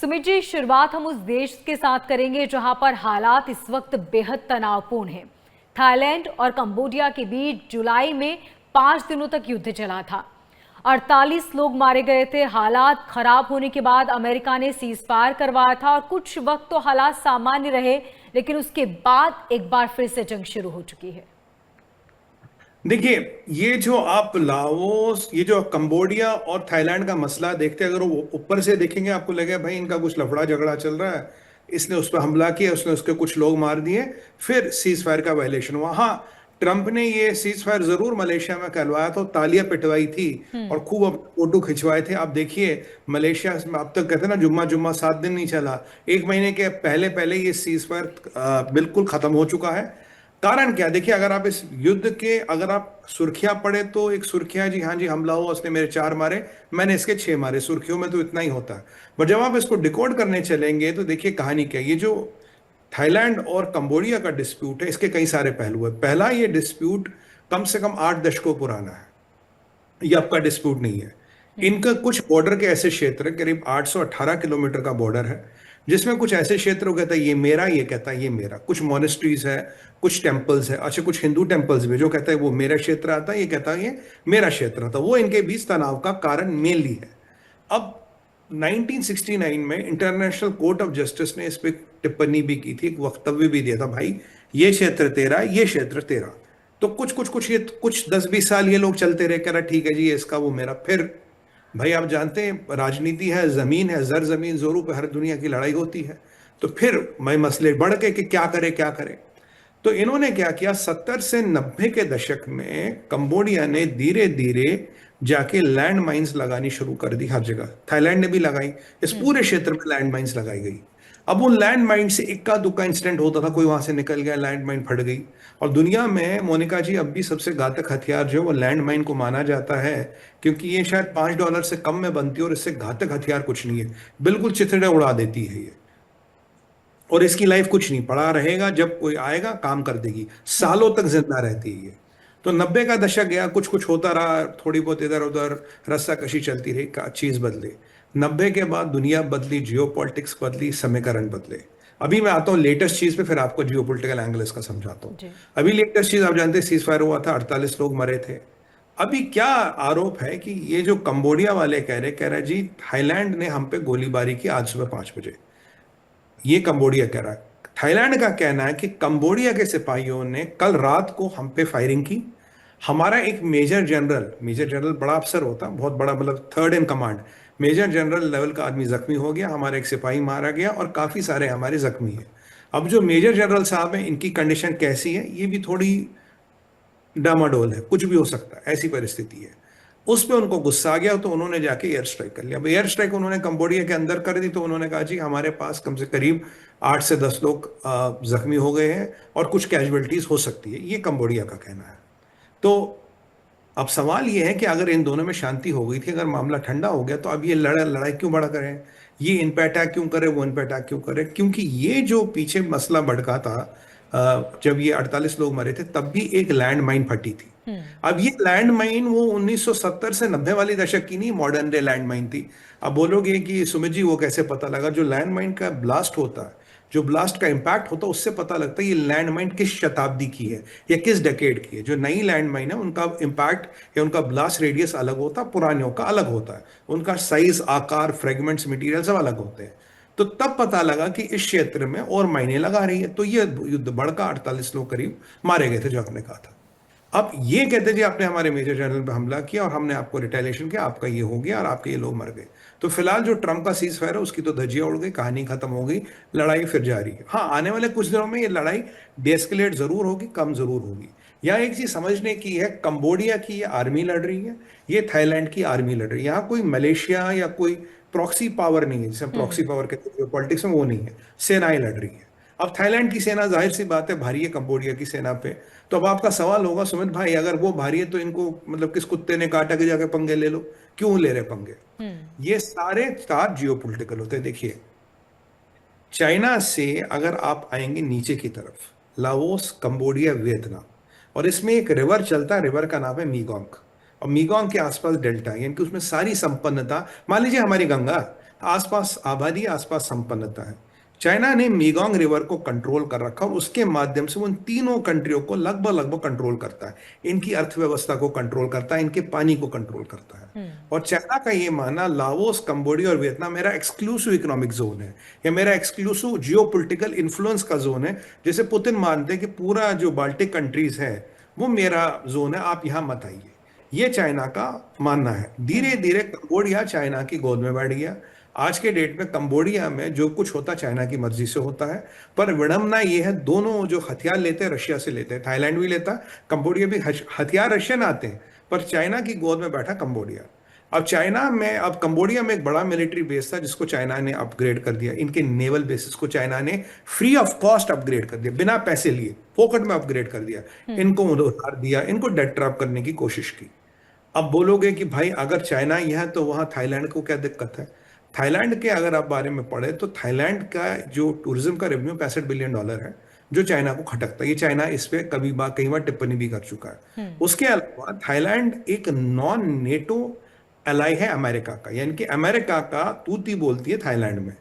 सुमित जी, शुरुआत हम उस देश के साथ करेंगे जहां पर हालात इस वक्त बेहद तनावपूर्ण हैं। थाईलैंड और कंबोडिया के बीच जुलाई में 5 दिनों तक युद्ध चला था। 48 लोग मारे गए थे। हालात खराब होने के बाद अमेरिका ने सीज फायर करवाया था और कुछ वक्त तो हालात सामान्य रहे, लेकिन उसके बाद एक बार फिर से जंग शुरू हो चुकी है। देखिए, ये जो आप लाओस, ये जो कंबोडिया और थाईलैंड का मसला देखते हैं, अगर वो ऊपर से देखेंगे आपको लगेगा भाई इनका कुछ लफड़ा झगड़ा चल रहा है, इसने उस पर हमला किया, उसने उसके कुछ लोग मार दिए, फिर सीज फायर का वायलेशन हुआ। हाँ, ट्रंप ने ये सीज फायर जरूर मलेशिया में करवाया था, तालियां पिटवाई थी और खूब फोटो खिंचवाए थे। आप देखिए, मलेशिया में अब तक कहते हैं ना, जुम्मा जुम्मा 7 दिन नहीं चला, 1 महीने के पहले पहले ये सीज फायर बिल्कुल खत्म हो चुका है। कारण क्या? देखिए, अगर आप इस युद्ध के अगर आप सुर्खियां पढ़े तो एक सुर्खियां, जी हाँ जी, हमला हुआ, उसने मेरे 4 मारे, मैंने इसके 6 मारे, सुर्खियों में तो इतना ही होता है। बट जब आप इसको डिकोड करने चलेंगे तो देखिए कहानी क्या है। ये जो थाईलैंड और कंबोडिया का डिस्प्यूट है, इसके कई सारे पहलू है। पहला, ये डिस्प्यूट कम से कम 8 दशकों पुराना है, ये आपका डिस्प्यूट नहीं है। इनका कुछ बॉर्डर के ऐसे क्षेत्र, करीब 818 किलोमीटर का बॉर्डर है, जिसमें कुछ ऐसे क्षेत्र कहता है ये मेरा, ये कहता है ये मेरा। कुछ मोनेस्ट्रीज है, कुछ टेम्पल्स है, अच्छा कुछ हिंदू टेम्पल्स भी, जो कहता है वो मेरा क्षेत्र आता है, ये कहता है ये मेरा क्षेत्र आता है। वो इनके बीच तनाव का कारण मेनली है। अब 1969 में इंटरनेशनल कोर्ट ऑफ जस्टिस ने इस पर टिप्पणी भी की थी, एक वक्तव्य भी दिया था, भाई ये क्षेत्र तेरा, ये क्षेत्र तेरा। तो कुछ ये कुछ 10-20 साल ये लोग चलते रहे, कह रहा ठीक है जी, ये इसका वो मेरा। फिर भाई आप जानते हैं, राजनीति है, जमीन है, जर जमीन जोरों पे हर दुनिया की लड़ाई होती है। तो फिर मैं मसले बढ़ के कि क्या करे क्या करे। तो इन्होंने क्या किया, 70 से 90 के दशक में कंबोडिया ने धीरे धीरे जाके लैंड माइंस लगानी शुरू कर दी हर जगह। थाईलैंड ने भी लगाई, इस पूरे क्षेत्र में लैंड माइंस लगाई गई। अब उन लैंड माइन से इक्का दुक्का इंसिडेंट होता था, कोई वहां से निकल गया, लैंड माइन फट गई। और दुनिया में मोनिका जी, अब भी सबसे घातक हथियार जो है वो लैंड माइन को माना जाता है, क्योंकि ये शायद $5 से कम में बनती है और इससे घातक हथियार कुछ नहीं है, बिल्कुल चिथड़े उड़ा देती है ये। और इसकी लाइफ कुछ नहीं, पड़ा रहेगा, जब कोई आएगा काम कर देगी, सालों तक जिंदा रहती है ये। तो 90 का दशक गया, कुछ कुछ होता रहा, थोड़ी बहुत इधर उधर रस्सा कशी चलती रही, चीज बदले। 90 के बाद दुनिया बदली, जियो पॉलिटिक्स बदली, समीकरण बदले। अभी मैं आता हूँ लेटेस्ट चीज पे, फिर आपको जियो पोलिटिकल एंगल इसका समझाता हूँ। जी। अभी लेटेस्ट चीज, आप जानते हैं सीज फायर हुआ था, 48 लोग मरे थे। अभी क्या आरोप है कि ये जो कंबोडिया वाले कह रहे जी थाईलैंड ने हम पे गोलीबारी की आज सुबह 5 बजे। ये कंबोडिया कह रहा है। थाईलैंड का कहना है कि कंबोडिया के सिपाहियों ने कल रात को हम पे फायरिंग की। हमारा एक मेजर जनरल बड़ा अफसर होता, बहुत बड़ा, मतलब third in command, major general level का आदमी जख्मी हो गया, हमारा एक सिपाही मारा गया और काफी सारे हमारे जख्मी हैं। अब जो मेजर जनरल साहब हैं, इनकी कंडीशन कैसी है, ये भी थोड़ी डामाडोल है, कुछ भी हो सकता है, ऐसी परिस्थिति है। उस पे उनको गुस्सा आ गया तो उन्होंने जाके एयर स्ट्राइक कर लिया। अब एयर स्ट्राइक उन्होंने कंबोडिया के अंदर कर दी, तो उन्होंने कहा जी हमारे पास कम से करीब 8 से 10 लोग जख्मी हो गए हैं और कुछ कैजुअलिटीज हो सकती है, ये कंबोडिया का कहना है। तो अब सवाल ये है कि अगर इन दोनों में शांति हो गई थी, अगर मामला ठंडा हो गया, तो अब ये लड़ाई क्यों बड़ा करें, ये इन पे अटैक क्यों करे, वो इन पे अटैक क्यों करे? क्योंकि ये जो पीछे मसला भड़का था, जब ये 48 लोग मरे थे, तब भी एक लैंड माइन फटी थी। अब ये लैंड माइन वो 1970 से 90 वाली दशक की नहीं, मॉडर्न डे लैंड माइन थी। अब बोलोगे कि सुमित जी वो कैसे पता लगा? जो लैंड माइन का ब्लास्ट होता है, जो ब्लास्ट का इंपैक्ट होता है, उससे पता लगता है ये लैंड माइन किस शताब्दी की है या किस डेकेड की है। जो नई लैंड माइन है, उनका इंपैक्ट या उनका ब्लास्ट रेडियस अलग होता है, पुरानों का अलग होता है, उनका साइज, आकार, फ्रेगमेंट्स, मटेरियल सब अलग होते हैं। तो तब पता लगा कि इस क्षेत्र में और मायने लगा रही है। तो ये युद्ध बढ़का, 48 लोग करीब मारे गए थे, जो आपने कहा था। अब ये कहते जी आपने हमारे मेजर जनरल पे हमला किया और हमने आपको रिटेलिएशन किया, आपका ये हो गया और आपके ये लोग मर गए। तो फिलहाल जो ट्रंप का सीज फायर है, उसकी तो धज्जियां उड़ गई, कहानी खत्म हो गई, लड़ाई फिर जारी है। हाँ, आने वाले कुछ दिनों में ये लड़ाई डेस्केलेट जरूर होगी, कम जरूर होगी। यहाँ एक चीज समझने की है, कंबोडिया की ये आर्मी लड़ रही है, ये थाईलैंड की आर्मी लड़ रही है। यहाँ कोई मलेशिया या कोई प्रॉक्सी पावर नहीं है, जिसे प्रॉक्सी पावर कहते हैं पॉलिटिक्स में, वो नहीं है, सेनाएं लड़ रही है। अब थाईलैंड की सेना जाहिर सी बात है भारी है कंबोडिया की सेना पे। तो अब आपका सवाल होगा सुमित भाई, अगर वो भारी है तो इनको मतलब किस कुत्ते ने काटा के जाके पंगे ले लो? क्यों ले रहे पंगे? ये सारे चार जियो पोलिटिकल होते हैं। देखिए, चाइना से अगर आप आएंगे नीचे की तरफ, लाओस, कंबोडिया, वियतनाम, और इसमें एक रिवर चलता है, रिवर का नाम है मीगोंग। और मीगोंग के आसपास डेल्टा, यानी कि उसमें सारी संपन्नता, मान लीजिए हमारी गंगा, आसपास आबादी, आसपास संपन्नता है। चाइना ने मेगोंग रिवर को कंट्रोल कर रखा और उसके माध्यम से उन तीनों कंट्रियों को लगभग लगभग कंट्रोल करता है। इनकी अर्थव्यवस्था को कंट्रोल करता है, इनके पानी को कंट्रोल करता है। और चाइना का ये मानना, लाओस, कंबोडिया और वियतनाम मेरा एक्सक्लूसिव इकोनॉमिक जोन है, या मेरा एक्सक्लूसिव जियोपॉलिटिकल इन्फ्लुएंस का जोन है। जैसे पुतिन मानते हैं कि पूरा जो बाल्टिक कंट्रीज है वो मेरा जोन है, आप यहां मत आइए। ये चाइना का मानना है। धीरे धीरे कंबोडिया चाइना की गोद में बैठ गया। आज के डेट में कंबोडिया में जो कुछ होता चाइना की मर्जी से होता है। पर विडंबना ये है, दोनों जो हथियार लेते हैं रशिया से लेते हैं। थाईलैंड भी लेता, कंबोडिया भी। हथियार रशियन आते हैं, पर चाइना की गोद में बैठा कंबोडिया। अब कंबोडिया में एक बड़ा मिलिट्री बेस था जिसको चाइना ने अपग्रेड कर दिया। इनके नेवल बेसिस को चाइना ने फ्री ऑफ कॉस्ट अपग्रेड कर दिया, बिना पैसे लिए, फोकट में अपग्रेड कर दिया। इनको उधार दिया, इनको डेट ट्रैप करने की कोशिश की। अब बोलोगे कि भाई अगर चाइना ही है तो वहां थाईलैंड को क्या दिक्कत है? थाईलैंड के अगर आप बारे में पढ़े तो थाईलैंड का जो टूरिज्म का रेवेन्यू $65 बिलियन है, जो चाइना को खटकता है। ये चाइना इस पे कई बार टिप्पणी भी कर चुका है। उसके अलावा थाईलैंड एक नॉन नेटो एलाई है अमेरिका का, यानी कि अमेरिका का तूती बोलती है थाईलैंड में।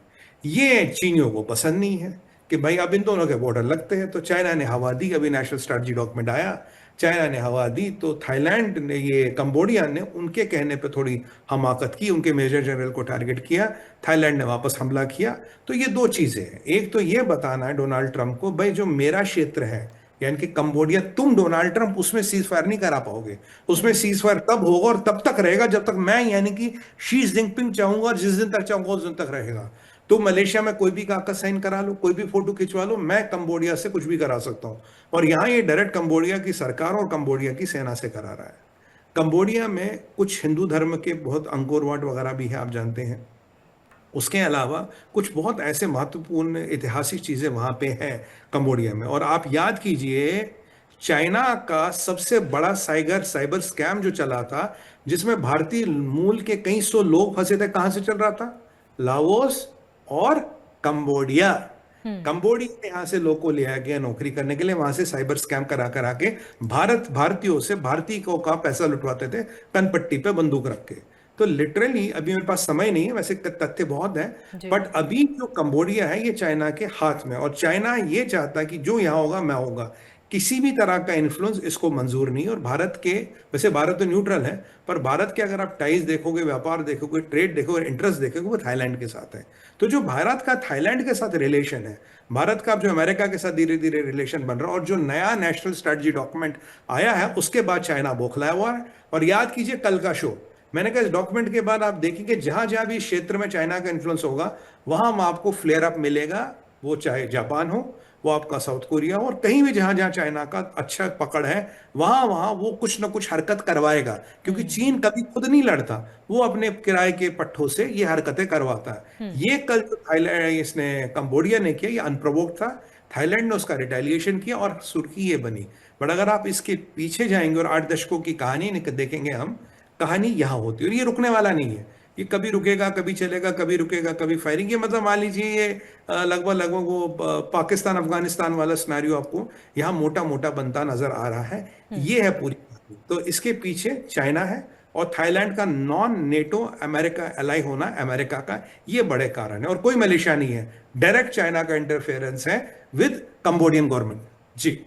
ये चीनियों को पसंद नहीं है कि भाई अब इन दोनों के बॉर्डर लगते हैं, तो चाइना ने हवा दी। अभी नेशनल स्ट्रेटजी डॉक्यूमेंट आया, चाइना ने हवा दी, तो थाईलैंड ने, ये कंबोडिया ने उनके कहने पे थोड़ी हमाकत की, उनके मेजर जनरल को टारगेट किया। थाईलैंड ने वापस हमला किया। तो ये दो चीजें हैं। एक तो ये बताना है डोनाल्ड ट्रंप को, भाई जो मेरा क्षेत्र है यानी कि कंबोडिया, तुम डोनाल्ड ट्रंप उसमें सीज फायर नहीं करा पाओगे। उसमें सीज फायर तब होगा और तब तक रहेगा जब तक मैं यानी कि शी जिनपिंग चाहूंगा, और जिस दिन तक चाहूंगा उस दिन तक रहेगा। तो मलेशिया में कोई भी कागज साइन करा लो, कोई भी फोटो खिंचवा लो, मैं कंबोडिया से कुछ भी करा सकता हूं। और यहां ये डायरेक्ट कंबोडिया की सरकार और कंबोडिया की सेना से करा रहा है। कंबोडिया में कुछ हिंदू धर्म के बहुत अंकोर वाट वगैरह भी है, आप जानते हैं। उसके अलावा कुछ बहुत ऐसे महत्वपूर्ण ऐतिहासिक चीजें वहां पे हैं कंबोडिया में। और आप याद कीजिए, चाइना का सबसे बड़ा साइबर स्कैम जो चला था, जिसमें भारतीय मूल के कई सौ लोग फंसे थे, कहां से चल रहा था? लाओस और कंबोडिया। कंबोडिया में यहां से लोगों को लिया गया नौकरी करने के लिए, वहां से साइबर स्कैम करा करा के भारतीयों से, भारतीयों का पैसा लुटवाते थे, कनपट्टी पे बंदूक रख के। तो लिटरली, अभी मेरे पास समय नहीं है, वैसे तथ्य बहुत है, बट अभी जो कंबोडिया है ये चाइना के हाथ में। और चाइना ये चाहता है कि जो यहां होगा मैं होगा, किसी भी तरह का इन्फ्लुएंस इसको मंजूर नहीं। और भारत के, वैसे भारत तो न्यूट्रल है, पर भारत के अगर आप टाइज देखोगे, व्यापार देखोगे, ट्रेड देखोगे, इंटरेस्ट देखोगे, वो थाईलैंड के साथ है। तो जो भारत का थाईलैंड के साथ रिलेशन है, भारत का जो अमेरिका के साथ धीरे धीरे रिलेशन बन रहा है, और जो नया नेशनल स्ट्रेटजी डॉक्यूमेंट आया है उसके बाद चाइना बौखलाया हुआ है। और याद कीजिए कल का शो, मैंने कहा इस डॉक्यूमेंट के बाद आप देखेंगे जहां जहां भी क्षेत्र में चाइना का इन्फ्लुएंस होगा, वहां आपको फ्लेयर अप मिलेगा। वो चाहे जापान हो, वो आपका साउथ कोरिया हो, और कहीं भी जहां जहां चाइना का अच्छा पकड़ है, वहां वहां वो कुछ ना कुछ हरकत करवाएगा। क्योंकि चीन कभी खुद नहीं लड़ता, वो अपने किराए के पट्टों से ये हरकतें करवाता है। ये कल जो थाईलैंड, इसने कंबोडिया ने किया, ये अनप्रोवोक्ड था। थाईलैंड ने उसका रिटेलिएशन किया और सुर्खी ये बनी। बट अगर आप इसके पीछे जाएंगे और 8 दशकों की कहानी देखेंगे हम, कहानी यहां होती है। और ये रुकने वाला नहीं है, ये कभी रुकेगा, कभी चलेगा, कभी रुकेगा, कभी फायरिंग। ये मतलब मान लीजिए ये लगभग लगभग वो पाकिस्तान अफगानिस्तान वाला सिनेरियो आपको यहाँ मोटा मोटा बनता नजर आ रहा है। ये है पूरी कहानी। तो इसके पीछे चाइना है, और थाईलैंड का नॉन नेटो अमेरिका एलाई होना अमेरिका का, ये बड़े कारण है। और कोई मलेशिया नहीं है, डायरेक्ट चाइना का इंटरफेरेंस है विद कंबोडियन गवर्नमेंट। जी।